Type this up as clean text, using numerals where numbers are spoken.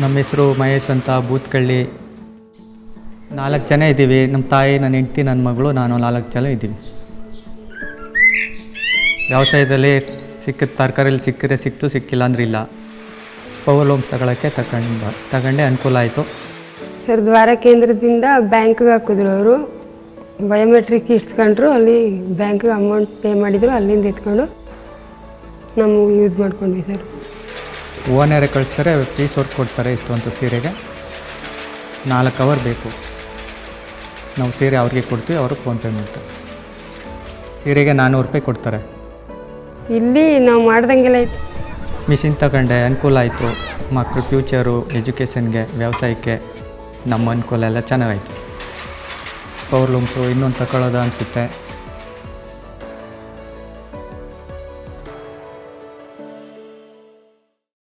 ನಮ್ಮ ಹೆಸರು ಮಹೇಶ್ ಅಂತ, ಬೂತ್ಕಳ್ಳಿ. 4 ಜನ ಇದ್ದೀವಿ. ನಮ್ಮ ತಾಯಿ, ನನ್ನ ಹೆಂಡ್ತಿ, ನನ್ನ ಮಗಳು, ನಾನು 4 ಜನ ಇದ್ದೀವಿ. ವ್ಯವಸಾಯದಲ್ಲಿ ಸಿಕ್ಕಿದ ತರಕಾರಿಯಲ್ಲಿ ಸಿಕ್ಕಿದ್ರೆ ಸಿಕ್ತು, ಸಿಕ್ಕಿಲ್ಲ ಅಂದ್ರೆ ಇಲ್ಲ. ಪವರ್ ಲೋನ್ಸ್ ತಗೊಳ್ಳೋಕ್ಕೆ ತಗೊಂಡೆ ಅನುಕೂಲ ಆಯಿತು. ಸರ್, ದ್ವಾರ ಕೇಂದ್ರದಿಂದ ಬ್ಯಾಂಕ್ಗೆ ಹಾಕಿದ್ರು. ಅವರು ಬಯೋಮೆಟ್ರಿಕ್ ಇಡ್ಸ್ಕೊಂಡ್ರು, ಅಲ್ಲಿ ಬ್ಯಾಂಕ್ಗೆ ಅಮೌಂಟ್ ಪೇ ಮಾಡಿದರು. ಅಲ್ಲಿಂದ ಎತ್ಕೊಂಡು ನಾವು ಯೂಸ್ ಮಾಡ್ಕೊಂಡ್ವಿ ಸರ್. ಓನರೇ ಕಳಿಸ್ತಾರೆ, ಪೀಸ್ ವರ್ಕ್ ಕೊಡ್ತಾರೆ. ಇಷ್ಟು ಅಂತ ಸೀರೆಗೆ 4 ಅವರ್ ಬೇಕು. ನಾವು ಸೀರೆ ಅವ್ರಿಗೆ ಕೊಡ್ತೀವಿ, ಅವರು ಫೋನ್ಪೇ ಮಾಡ್ತಾರೆ. ಸೀರೆಗೆ 400 ರೂಪಾಯಿ ಕೊಡ್ತಾರೆ. ಇಲ್ಲಿ ನಾವು ಮಾಡ್ದಂಗೆಲ್ಲ ಐತೆ. ಮಿಷಿನ್ ತಗೊಂಡೆ, ಅನುಕೂಲ ಆಯಿತು. ಮಕ್ಕಳು ಫ್ಯೂಚರು, ಎಜುಕೇಷನ್ಗೆ, ವ್ಯವಸಾಯಕ್ಕೆ ನಮ್ಮ ಅನುಕೂಲ ಎಲ್ಲ ಚೆನ್ನಾಗಾಯಿತು. ಪವರ್ ಲೂಮ್ಸು ಇನ್ನೊಂದು ತಗೊಳ್ಳೋದು ಅನಿಸುತ್ತೆ.